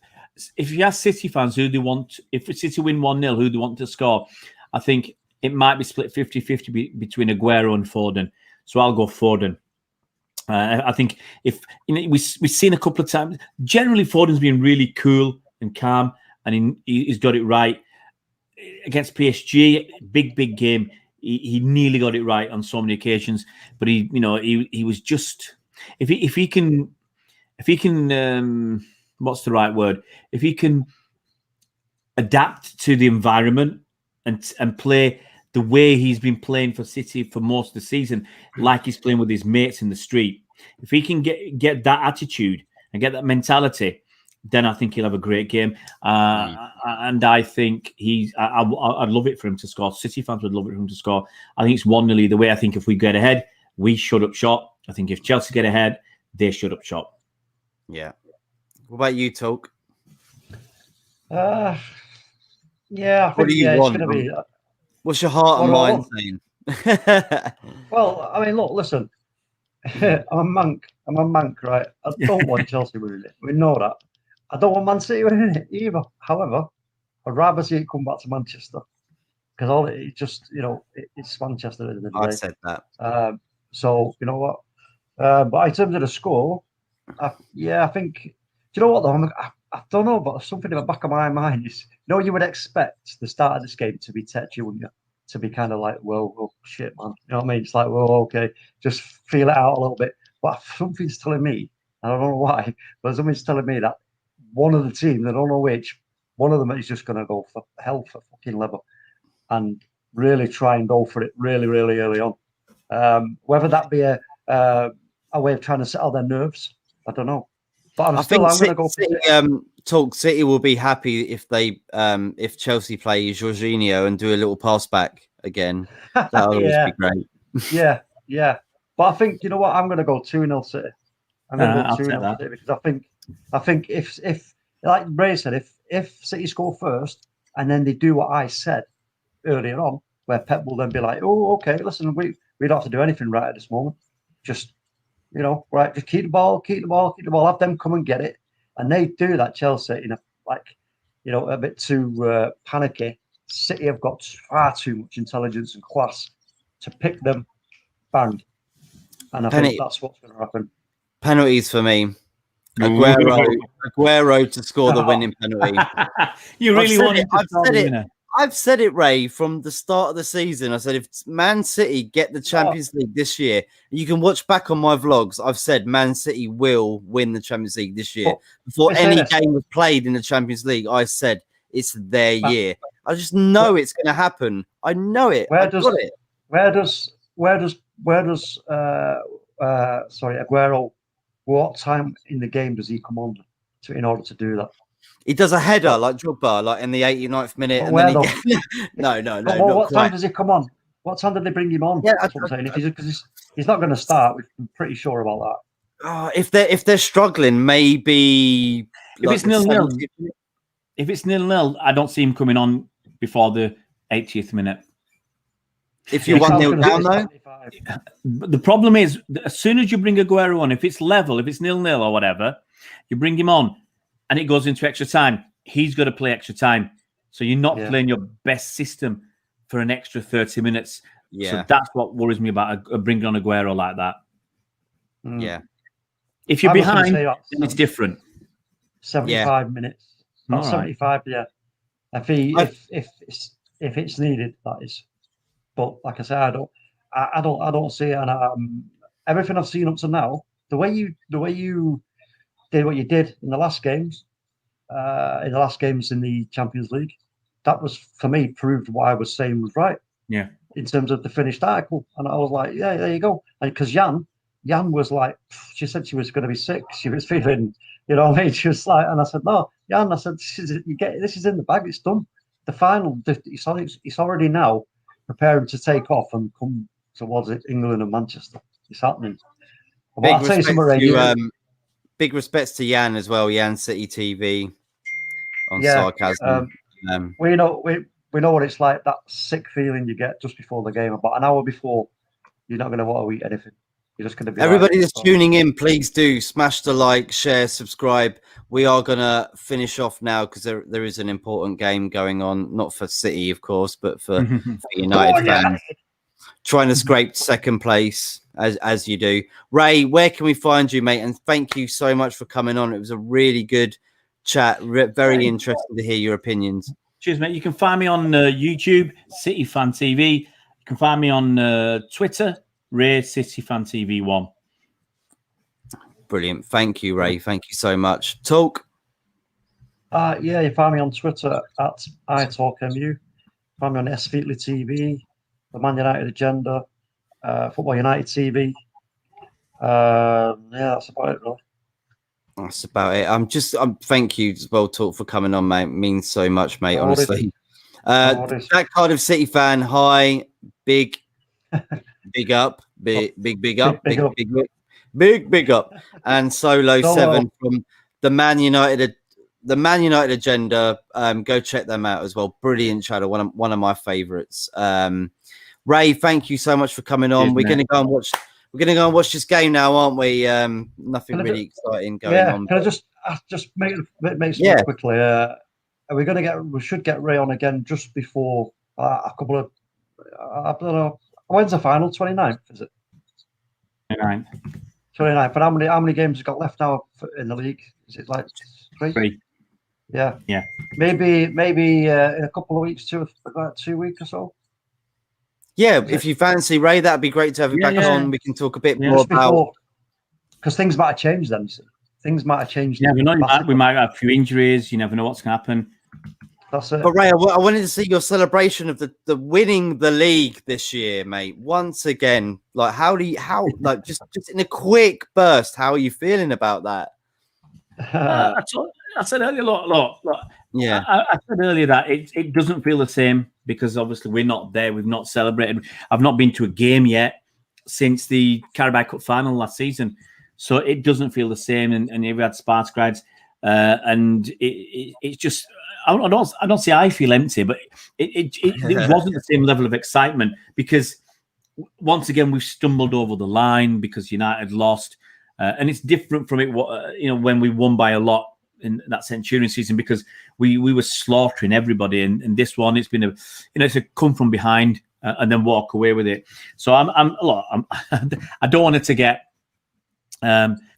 Speaker 2: City fans who they want, if City win 1-0, who they want to score, I think it might be split 50-50 between Aguero and Foden. So I'll go Foden. I think if we've seen a couple of times, generally Foden's been really cool and calm, and he's got it right against PSG. Big game. He nearly got it right on so many occasions, but he was just if he can what's the right word? If he can adapt to the environment and play the way he's been playing for City for most of the season, like he's playing with his mates in the street. If he can get that attitude and get that mentality, then I think he'll have a great game. And I think I'd love it for him to score. City fans would love it for him to score. I think it's 1-0 either way. I think if we get ahead, we shut up shop. I think if Chelsea get ahead, they shut up shop.
Speaker 1: Yeah. What about you, Talk?
Speaker 3: Yeah, I think
Speaker 1: What do you want?
Speaker 3: it's going to be.
Speaker 1: What's your heart and mind saying?
Speaker 3: Well, I mean, look, listen. I'm a mank, right? I don't want Chelsea winning it. We know that. I don't want Man City winning it either. However, I'd rather see it come back to Manchester because all it just, it's Manchester at the end of the day.
Speaker 1: I said that.
Speaker 3: So you know what? But in terms of the score, I think. Do you know what though? I don't know, but something in the back of my mind is, you would expect the start of this game to be touchy, wouldn't you? To be kind of like, well, oh, shit, man. You know what I mean? It's like, well, okay, just feel it out a little bit. But something's telling me, I don't know why, but something's telling me that one of the teams, I don't know which, one of them is just going to go for hell for fucking leather and really try and go for it really, really early on. Whether that be a way of trying to settle their nerves, I don't know. But I'm going to go for
Speaker 1: Talk City will be happy if they if Chelsea play Jorginho and do a little pass back again. That would always be great.
Speaker 3: Yeah. But I think, you know what, I'm going to go 2-0 City. I'm going to go 2-0 City because I think if like Ray said, if City score first and then they do what I said earlier on, where Pep will then be like, oh, okay, listen, we don't have to do anything right at this moment. Just right, just keep the ball, have them come and get it. And they do that, Chelsea, a bit too panicky. City have got far too much intelligence and class to pick them, bang. And I think that's what's going to happen.
Speaker 1: Penalties for me. Aguero to score the winning penalty.
Speaker 2: You really want him to score the winner.
Speaker 1: I've said it, Ray, from the start of the season. I said, if Man City get the Champions League this year, you can watch back on my vlogs. I've said Man City will win the Champions League this year. Before any game was played in the Champions League, I said it's their year. I just know it's going to happen. I know it. Where does
Speaker 3: Aguero? What time in the game does he come on in order to do that?
Speaker 1: He does a header like Drogba, like in the 89th minute. And then no.
Speaker 3: What time does he come on? What time did they bring him on? Yeah, that's what I'm saying. Because he's not going to start. I'm pretty sure about
Speaker 1: that. If they're struggling, maybe
Speaker 2: if it's 0-0. If it's 0-0, I don't see him coming on before the 80th minute.
Speaker 1: If you're 1-0 down, though.
Speaker 2: But the problem is, as soon as you bring Aguero on, if it's level, if it's 0-0 or whatever, you bring him on. And it goes into extra time. He's got to play extra time. So you're not playing your best system for an extra 30 minutes. Yeah. So that's what worries me about bringing on Aguero like that.
Speaker 1: Yeah.
Speaker 2: If you're behind, then it's different.
Speaker 3: 75 minutes. Not 75, yeah. If it's needed, that is. But like I said, I don't see it. And everything I've seen up to now, the way you did what you did in the last games, in the Champions League, that was, for me, proved what I was saying was right.
Speaker 2: Yeah.
Speaker 3: In terms of the finished article. And I was like, yeah, there you go. And because Jan was like, she said she was going to be sick. She was feeling, you know what I mean? She was like, and I said, no, Jan, I said, this is in the bag. It's done. The final, it's already now preparing to take off and come towards England and Manchester. It's happening. But I'll tell you something,
Speaker 1: big respects to Jan as well. Jan City TV on Sarcasm.
Speaker 3: We know what it's like. That sick feeling you get just before the game. About an hour before, you're not going to want to eat anything. You're just going to be.
Speaker 1: Everybody that's tuning in, please do smash the like, share, subscribe. We are going to finish off now because there is an important game going on. Not for City, of course, but for United fans. Trying to scrape second place. as you do. Ray, where can we find you, mate? And thank you so much for coming on. It was a really good chat. Very interesting to hear your opinions.
Speaker 2: Cheers, mate. You can find me on YouTube, City Fan TV. You can find me on Twitter, Ray City Fan TV 1.
Speaker 1: Brilliant. Thank you, Ray. Thank you so much. Talk.
Speaker 3: Yeah, you find me on Twitter at iTalkMU. Find me on Esfeetly TV, the Man United Agenda, Football United TV. Yeah, that's about it, really.
Speaker 1: That's about it. Thank you as well, Talk, for coming on, mate. It means so much, mate. Honestly. That Cardiff City fan, hi, big up, big up, big up, and Solo 7 from the Man United Agenda. Go check them out as well. Brilliant channel, one of my favorites. Ray, thank you so much for coming on. We're gonna go and watch this game now, aren't we? Nothing really exciting going on.
Speaker 3: Can I just make something quickly? We should get Ray on again just before a couple of I don't know. When's the final? 29th, is it? 29th. But how many games have got left now in the league? Is it like 3? Yeah. Maybe in a couple of weeks, 2 weeks or so.
Speaker 1: Yeah, if you fancy, Ray, that'd be great to have you back on. We can talk a bit more about,
Speaker 3: because things might have changed then. Things might have changed.
Speaker 2: Yeah, we might have a few injuries. You never know what's going to happen.
Speaker 3: That's it.
Speaker 1: But Ray, I wanted to see your celebration of the winning the league this year, mate. Once again, like just in a quick burst, how are you feeling about that?
Speaker 2: I said earlier, I said earlier that it doesn't feel the same because obviously we're not there. We've not celebrated. I've not been to a game yet since the Carabao Cup final last season, so it doesn't feel the same. And we had Sparks grads, and it's just I don't say I feel empty, but it wasn't the same level of excitement because once again we've stumbled over the line because United lost, and it's different from it. When we won by a lot in that Centurion season because we were slaughtering everybody, and this one it's been it's a come from behind and then walk away with it. So I don't want it to get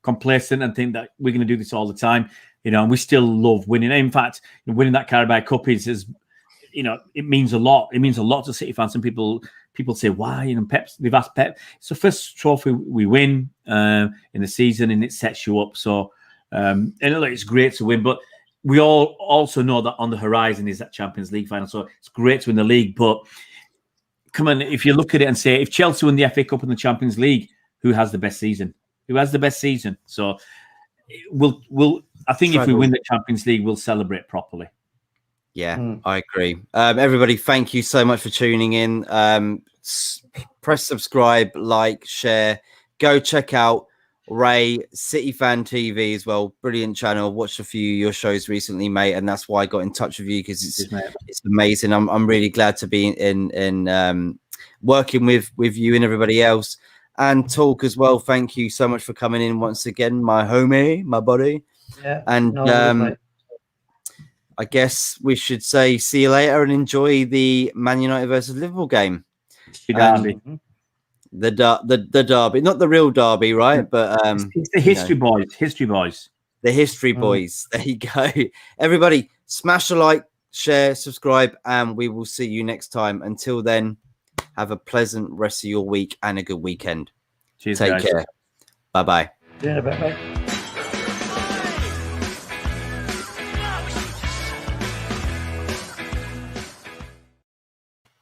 Speaker 2: complacent and think that we're going to do this all the time. And we still love winning. In fact, winning that Carabao Cup is it means a lot. It means a lot to City fans. And people say why, they've asked Pep. It's the first trophy we win in the season, and it sets you up. So. And it's great to win, but we all also know that on the horizon is that Champions League final. So it's great to win the league, but come on, if you look at it and say, if Chelsea win the FA Cup and the Champions League, who has the best season? Who has the best season? So I think if we win the Champions League, we'll celebrate properly.
Speaker 1: Yeah, I agree. Everybody, thank you so much for tuning in. Press subscribe, like, share, go check out Ray City Fan TV as well. Brilliant channel. Watched a few of your shows recently, mate, and that's why I got in touch with you because it's amazing. I'm really glad to be in working with you and everybody else and Talk as well. Thank you so much for coming in once again, my homie, my buddy. Yeah, and I guess we should say see you later and enjoy the Man United versus Liverpool game. The derby, not the real derby, right? But
Speaker 2: it's the history boys.
Speaker 1: The history boys. There you go. Everybody, smash a like, share, subscribe, and we will see you next time. Until then, have a pleasant rest of your week and a good weekend.
Speaker 2: Cheers,
Speaker 1: Take care. Bye-bye.
Speaker 3: See you in a bit, mate.